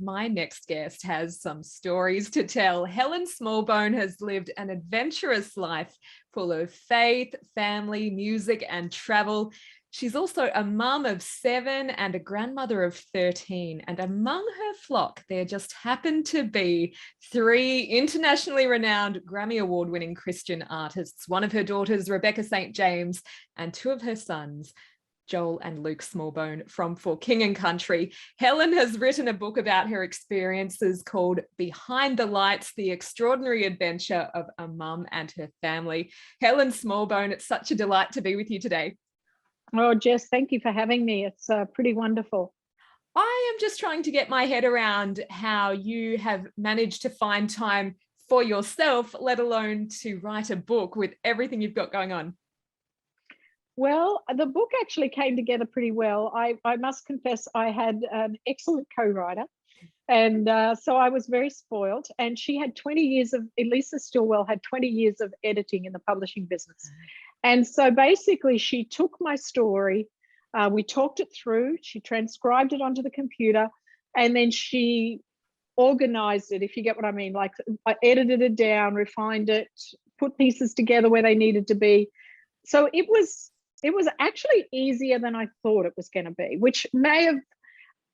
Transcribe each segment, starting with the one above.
my next guest has some stories to tell. Helen Smallbone has lived an adventurous life full of faith, family, music, and travel. She's also a mum of 7 and a grandmother of 13. And among her flock, there just happened to be 3 internationally renowned Grammy Award-winning Christian artists, one of her daughters, Rebecca St. James, and 2 of her sons, Joel and Luke Smallbone, from For King and Country. Helen has written a book about her experiences called Behind the Lights, The Extraordinary Adventure of a Mum and Her Family. Helen Smallbone, it's such a delight to be with you today. Oh, Jess, thank you for having me. It's pretty wonderful. I am just trying to get my head around how you have managed to find time for yourself, let alone to write a book with everything you've got going on. Well, the book actually came together pretty well. I must confess I had an excellent co-writer, and so I was very spoiled. And she had 20 years of, Elisa Stillwell had 20 years of editing in the publishing business. And so basically she took my story, we talked it through, she transcribed it onto the computer, and then she organized it, if you get what I mean. Like, I edited it down, refined it, put pieces together where they needed to be. So it was actually easier than I thought it was going to be, which may have,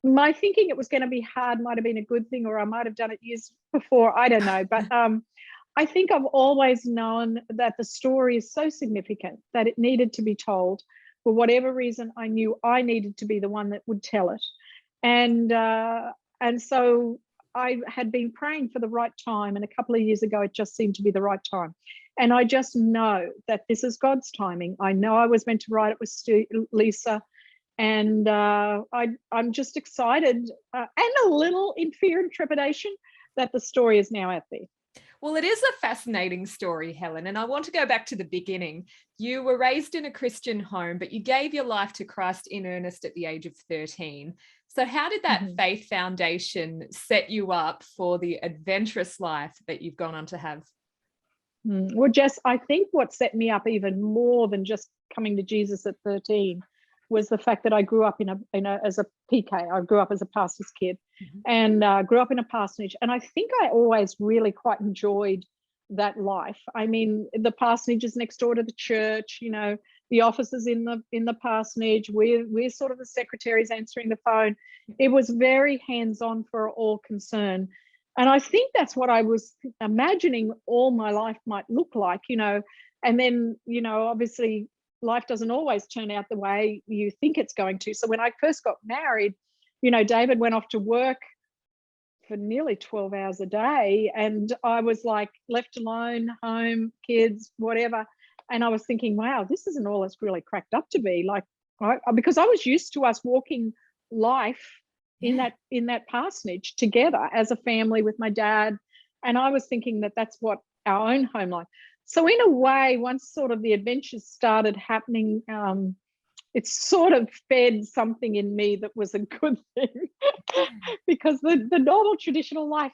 my thinking it was going to be hard might have been a good thing, or I might have done it years before, I don't know. But I think I've always known that the story is so significant that it needed to be told. For whatever reason, I knew I needed to be the one that would tell it. And so I had been praying for the right time, and a couple of years ago, it just seemed to be the right time. And I just know that this is God's timing. I know I was meant to write it with Lisa, and I'm just excited and a little in fear and trepidation that the story is now out there. Well, it is a fascinating story, Helen, and I want to go back to the beginning. You were raised in a Christian home, but you gave your life to Christ in earnest at the age of 13. So how did that faith foundation set you up for the adventurous life that you've gone on to have? Well, Jess, I think what set me up even more than just coming to Jesus at 13 was the fact that I grew up as a PK. I grew up as a pastor's kid, and grew up in a parsonage. And I think I always really quite enjoyed that life. I mean, the parsonage is next door to the church, you know, the offices in the parsonage. We're sort of the secretaries answering the phone. It was very hands-on for all concerned. And I think that's what I was imagining all my life might look like, you know. And then, you know, obviously life doesn't always turn out the way you think it's going to. So when I first got married, you know, David went off to work for nearly 12 hours a day, and I was like left alone, home, kids, whatever. And I was thinking, wow, this isn't all it's really cracked up to be. Like, because I was used to us walking life in that parsonage together as a family with my dad, and I was thinking that that's what our own home life. So in a way, once sort of the adventures started happening, it sort of fed something in me that was a good thing. Because the normal traditional life,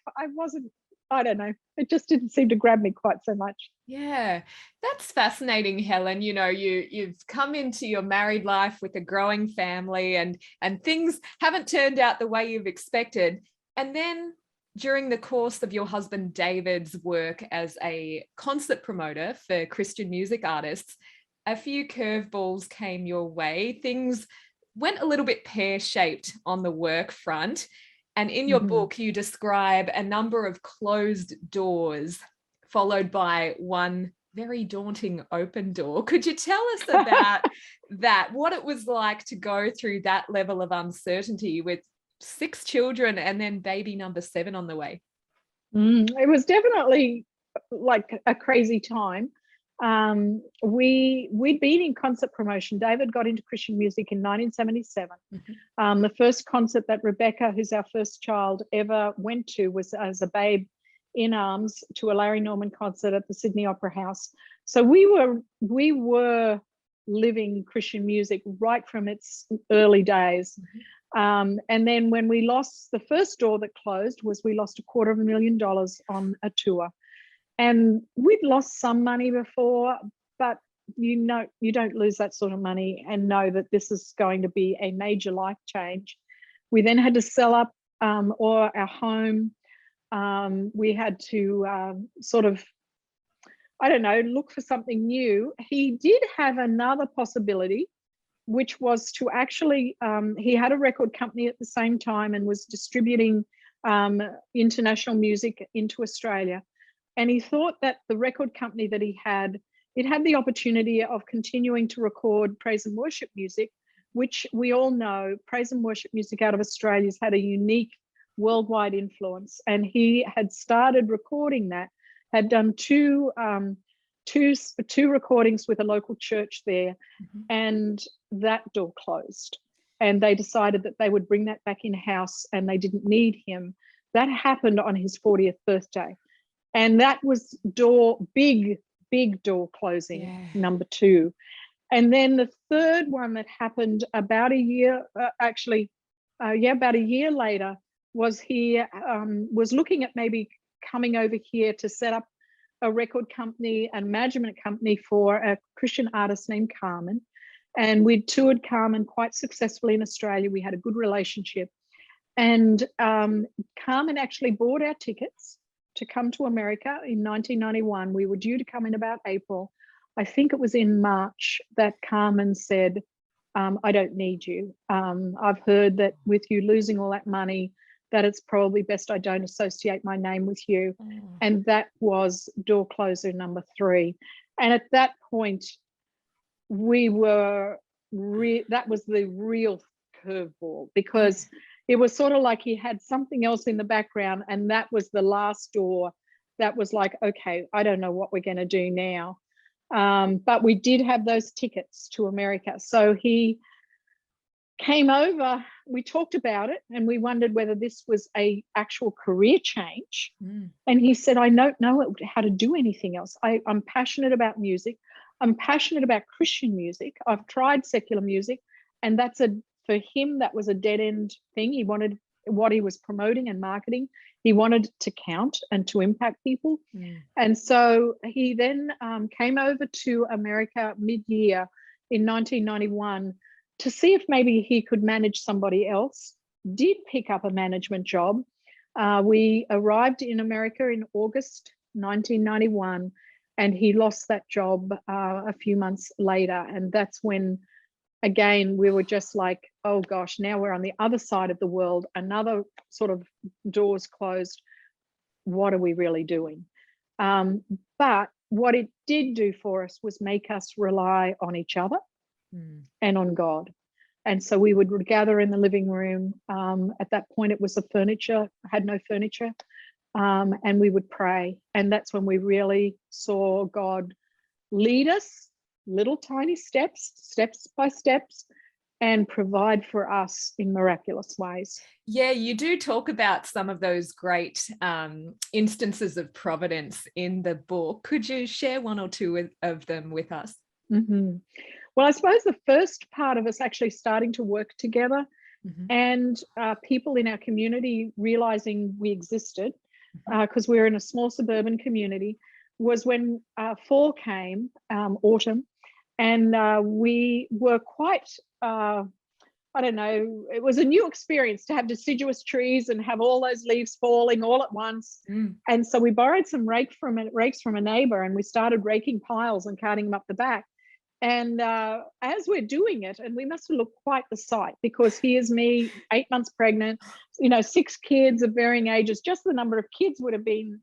I don't know, it just didn't seem to grab me quite so much. Yeah, that's fascinating, Helen. You know, you've come into your married life with a growing family, and things haven't turned out the way you've expected. And then during the course of your husband David's work as a concert promoter for Christian music artists, a few curveballs came your way. Things went a little bit pear-shaped on the work front. And in your book, you describe a number of closed doors, followed by one very daunting open door. Could you tell us about that, what it was like to go through that level of uncertainty with 6 children and then baby number 7 on the way? It was definitely like a crazy time. We'd been in concert promotion. David got into Christian music in 1977. The first concert that Rebecca, who's our first child, ever went to was as a babe in arms to a Larry Norman concert at the Sydney Opera House. So we were living Christian music right from its early days. And then when we lost, the first door that closed was we lost $250,000 on a tour. And we'd lost some money before, but you know, you don't lose that sort of money and know that this is going to be a major life change. We then had to sell up or our home. We had to sort of, I don't know, look for something new. He did have another possibility, which was to actually, he had a record company at the same time and was distributing international music into Australia. And he thought that the record company that he had, it had the opportunity of continuing to record praise and worship music, which we all know praise and worship music out of Australia has had a unique worldwide influence. And he had started recording that, had done two recordings with a local church there, and that door closed. And they decided that they would bring that back in-house and they didn't need him. That happened on his 40th birthday. And that was big door closing, number 2. And then the third one that happened about a year, about a year later, was he was looking at maybe coming over here to set up a record company and management company for a Christian artist named Carmen. And we'd toured Carmen quite successfully in Australia. We had a good relationship. And Carmen actually bought our tickets to come to America in 1991. We were due to come in about April. I think it was in March that Carmen said, I don't need you. I've heard that with you losing all that money, that it's probably best I don't associate my name with you. And that was door closer number 3. And at that point, we were, that was the real curveball, because it was sort of like he had something else in the background, and that was the last door that was like, okay, I don't know what we're going to do now. But we did have those tickets to America. So he came over, we talked about it, and we wondered whether this was a actual career change. And he said, I don't know how to do anything else. I'm passionate about music. I'm passionate about Christian music. I've tried secular music, and for him, that was a dead-end thing. He wanted what he was promoting and marketing. He wanted to count and to impact people. And so he then came over to America mid-year in 1991 to see if maybe he could manage somebody else, did pick up a management job. We arrived in America in August 1991, and he lost that job a few months later. And that's when, again, we were just like, oh gosh, now we're on the other side of the world, another sort of doors closed. What are we really doing? But what it did do for us was make us rely on each other and on God. And so we would gather in the living room. At that point, it was had no furniture. And we would pray. And that's when we really saw God lead us, little tiny steps by steps, and provide for us in miraculous ways. Yeah, you do talk about some of those great instances of providence in the book. Could you share one or two of them with us? Well, I suppose the first part of us actually starting to work together and people in our community realizing we existed, because we're in a small suburban community, was when fall came, autumn, and we were quite, I don't know, it was a new experience to have deciduous trees and have all those leaves falling all at once. And so we borrowed some rakes from a neighbor, and we started raking piles and carting them up the back. And as we're doing it, and we must have looked quite the sight, because here's me, 8 months pregnant, 6 kids of varying ages. Just the number of kids would have been,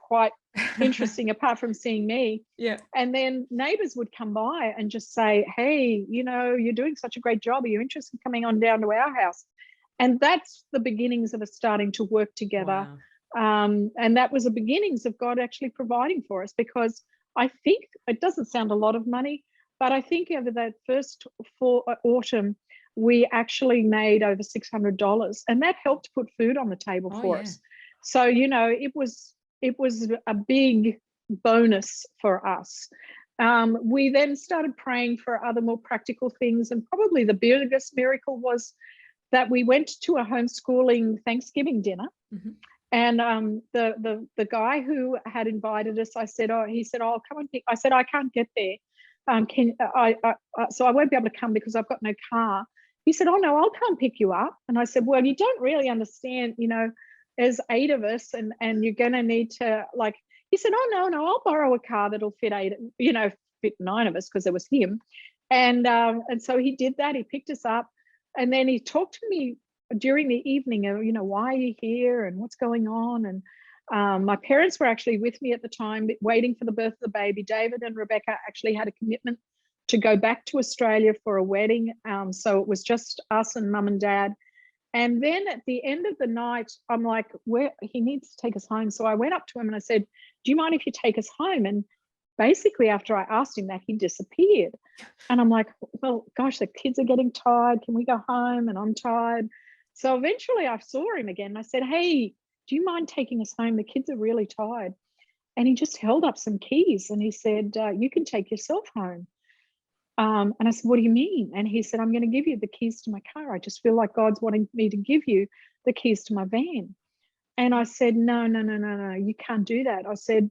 quite interesting apart from seeing me. Yeah. And then neighbors would come by and just say, hey, you're doing such a great job. Are you interested in coming on down to our house? And that's the beginnings of us starting to work together. Wow. And that was the beginnings of God actually providing for us, because I think it doesn't sound a lot of money, but I think over that first autumn, we actually made over $600, and that helped put food on the table for us. So, it was a big bonus for us. We then started praying for other more practical things, and probably the biggest miracle was that we went to a homeschooling Thanksgiving dinner. And the guy who had invited us, he said, oh, come and pick. I said, I can't get there. So I won't be able to come because I've got no car. He said, oh, no, I'll come pick you up. And I said, well, you don't really understand, there's 8 of us and you're going to need to like, he said, oh, no, I'll borrow a car that'll fit 8, fit 9 of us because there was him. And so he did that. He picked us up and then he talked to me during the evening of, why are you here and what's going on? And my parents were actually with me at the time, waiting for the birth of the baby. David and Rebecca actually had a commitment to go back to Australia for a wedding. So it was just us and mum and dad. And then at the end of the night, I'm like, he needs to take us home. So I went up to him and I said, do you mind if you take us home? And basically after I asked him that, he disappeared. And I'm like, well, gosh, the kids are getting tired. Can we go home? And I'm tired. So eventually I saw him again. I said, hey, do you mind taking us home? The kids are really tired. And he just held up some keys and he said, you can take yourself home. And I said, what do you mean? And he said, I'm going to give you the keys to my car. I just feel like God's wanting me to give you the keys to my van. And I said, no, you can't do that. I said,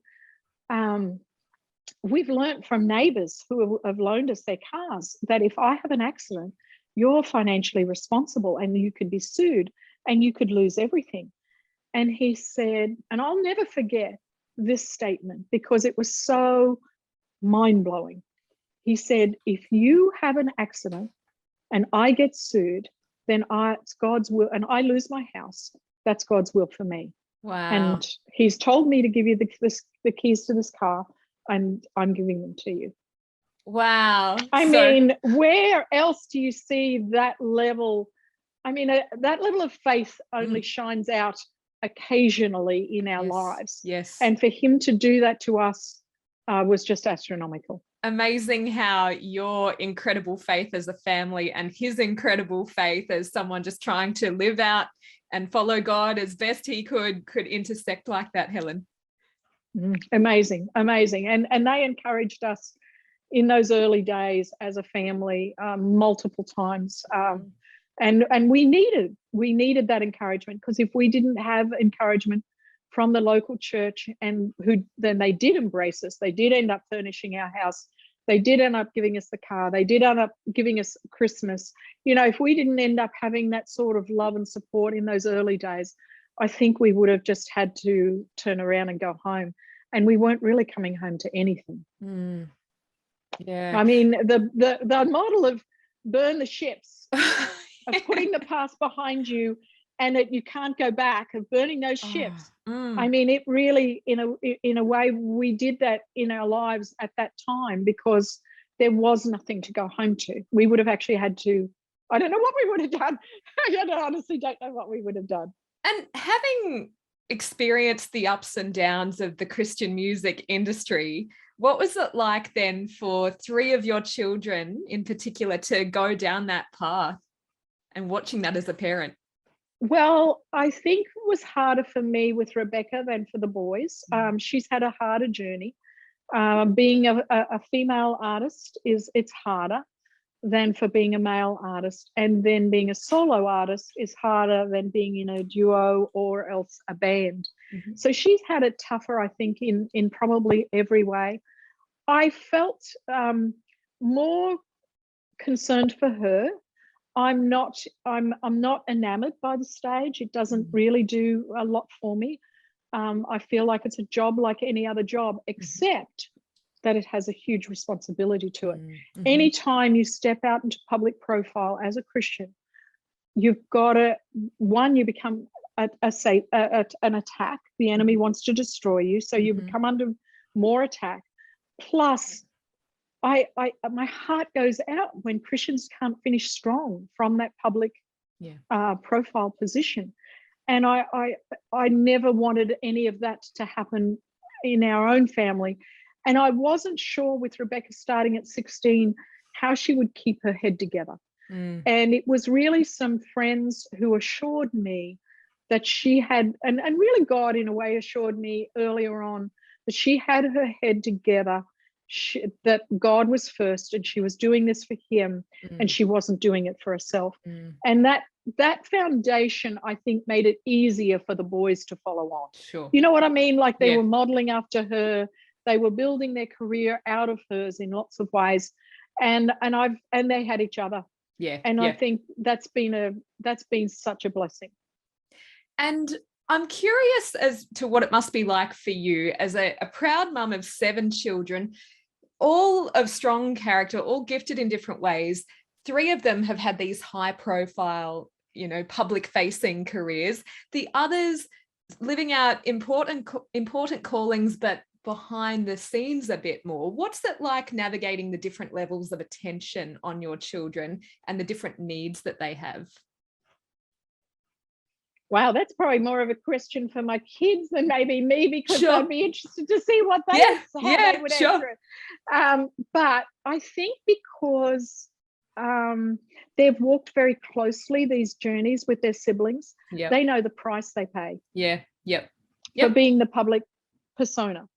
we've learned from neighbors who have loaned us their cars that if I have an accident, you're financially responsible and you could be sued and you could lose everything. And he said, and I'll never forget this statement because it was so mind-blowing. He said, if you have an accident and I get sued, then it's God's will, and I lose my house, that's God's will for me. Wow. And he's told me to give you the keys to this car, and I'm giving them to you. Wow. I mean, where else do you see that level? I mean, that level of faith only shines out occasionally in our lives. Yes. And for him to do that to us was just astronomical. Amazing how your incredible faith as a family and his incredible faith as someone just trying to live out and follow God as best he could intersect like that, Helen. Amazing. And they encouraged us in those early days as a family multiple times. And we needed that encouragement, because if we didn't have encouragement from the local church, and then they did embrace us, they did end up furnishing our house, they did end up giving us the car, they did end up giving us Christmas. If we didn't end up having that sort of love and support in those early days, I think we would have just had to turn around and go home, and we weren't really coming home to anything. Yeah. I mean, the model of burn the ships, of putting the past behind you and that you can't go back, of burning those ships. I mean, it really, in a way, we did that in our lives at that time because there was nothing to go home to. We would have actually had to, I don't know what we would have done. I honestly don't know what we would have done. And having experienced the ups and downs of the Christian music industry, what was it like then for 3 of your children in particular to go down that path and watching that as a parent? Well, I think it was harder for me with Rebecca than for the boys. She's had a harder journey. Being a female artist it's harder than for being a male artist, and then being a solo artist is harder than being in a duo or else a band. So she's had it tougher, I think, in probably every way. I felt more concerned for her. I'm not enamored by the stage. It doesn't really do a lot for me. I feel like it's a job like any other job, except that it has a huge responsibility to it. Anytime you step out into public profile as a Christian, you've got to, one, you become an attack. The enemy wants to destroy you, so you become under more attack. Plus, my heart goes out when Christians can't finish strong from that public profile position. And I never wanted any of that to happen in our own family. And I wasn't sure with Rebecca starting at 16 how she would keep her head together. And it was really some friends who assured me that she had, and really God in a way assured me earlier on that she had her head together, that God was first and she was doing this for him and she wasn't doing it for herself. And that foundation, I think, made it easier for the boys to follow on. Sure. You know what I mean? Like they were modeling after her. They were building their career out of hers in lots of ways. And they had each other. Yeah. And yeah. I think that's been such a blessing. And I'm curious as to what it must be like for you as a proud mum of 7 children, all of strong character, all gifted in different ways. 3 of them have had these high profile, public facing careers. The others living out important callings, but behind the scenes a bit more. What's it like navigating the different levels of attention on your children and the different needs that they have? Wow, that's probably more of a question for my kids than maybe me, because Sure. I'd be interested to see what they they would answer it. But I think because they've walked very closely these journeys with their siblings, they know the price they pay. For being the public persona.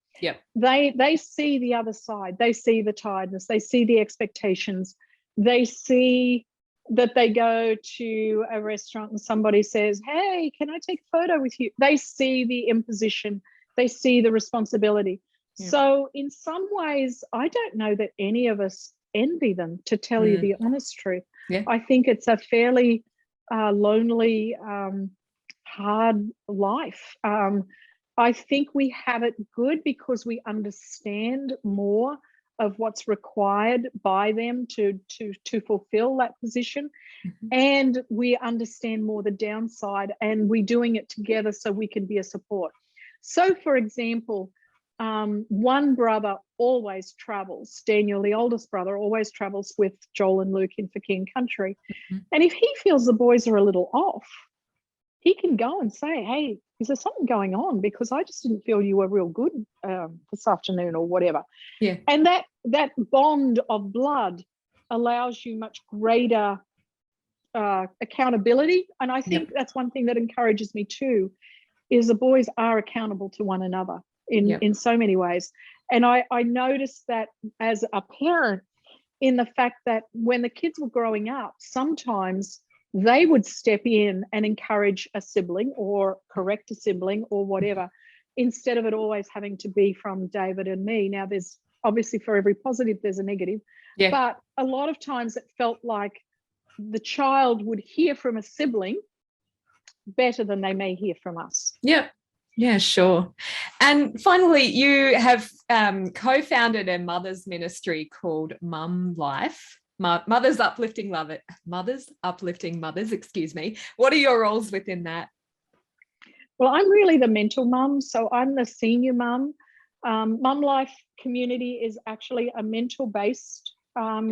They see the other side. They see the tiredness. They see the expectations. They see that they go to a restaurant and somebody says, hey, can I take a photo with you? They see the imposition. They see the responsibility. So in some ways, I don't know that any of us envy them, to tell you the honest truth. I think it's a fairly lonely, hard life. I think we have it good because we understand more of what's required by them to fulfill that position. And we understand more the downside, and we're doing it together so we can be a support. So for example, one brother always travels. Daniel, the oldest brother, always travels with Joel and Luke in for King Country. And if he feels the boys are a little off, he can go and say, hey, is there something going on? Because I just didn't feel you were real good this afternoon or whatever. And that bond of blood allows you much greater accountability. And I think that's one thing that encourages me too, is the boys are accountable to one another in so many ways. And I noticed that as a parent, in the fact that when the kids were growing up, sometimes they would step in and encourage a sibling or correct a sibling or whatever, instead of it always having to be from David and me. Now, there's obviously for every positive, there's a negative, but a lot of times it felt like the child would hear from a sibling better than they may hear from us. Yeah, sure. And finally, you have co-founded a mother's ministry called Mum Life. Mothers Uplifting Mothers, excuse me. What are your roles within that? Well, I'm really the mental mum, so I'm the senior mum. Mum Life community is actually a mental-based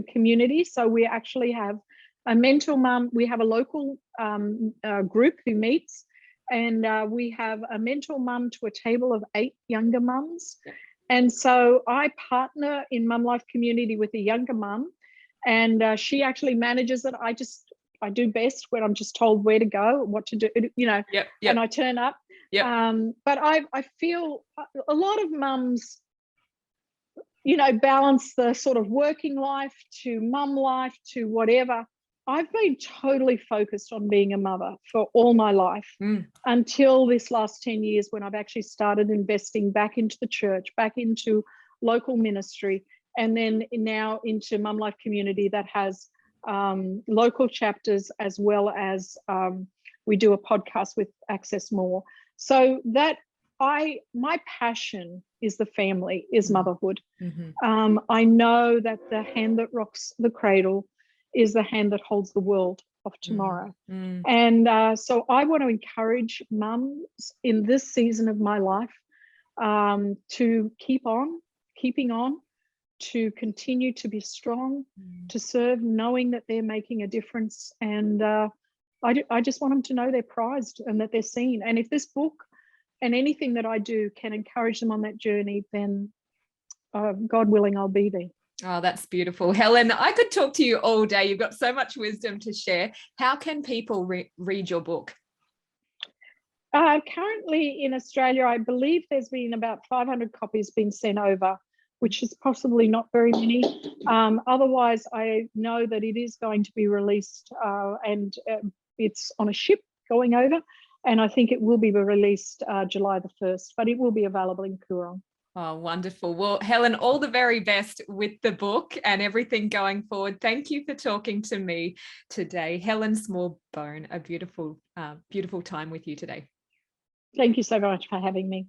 community. So we actually have a mental mum. We have a local group who meets, and we have a mental mum to a table of 8 younger mums. And so I partner in Mum Life community with a younger mum, and she actually manages it. I do best when I'm just told where to go, what to do, and I turn up. But I feel a lot of mums, balance the sort of working life to mum life to whatever. I've been totally focused on being a mother for all my life until this last 10 years, when I've actually started investing back into the church, back into local ministry, and then now into Mum Life community that has local chapters, as well as we do a podcast with Access More. So that my passion is the family, is motherhood. I know that the hand that rocks the cradle is the hand that holds the world of tomorrow. And so I want to encourage mums in this season of my life to keeping on, to continue to be strong, to serve, knowing that they're making a difference. And I just want them to know they're prized and that they're seen. And if this book and anything that I do can encourage them on that journey, then God willing, I'll be there. Oh, that's beautiful. Helen, I could talk to you all day. You've got so much wisdom to share. How can people read your book? Currently in Australia, I believe there's been about 500 copies being sent over, which is possibly not very many. Otherwise, I know that it is going to be released and it's on a ship going over. And I think it will be released July the 1st, but it will be available in Coorong. Oh, wonderful. Well, Helen, all the very best with the book and everything going forward. Thank you for talking to me today. Helen Smallbone, a beautiful, beautiful time with you today. Thank you so much for having me.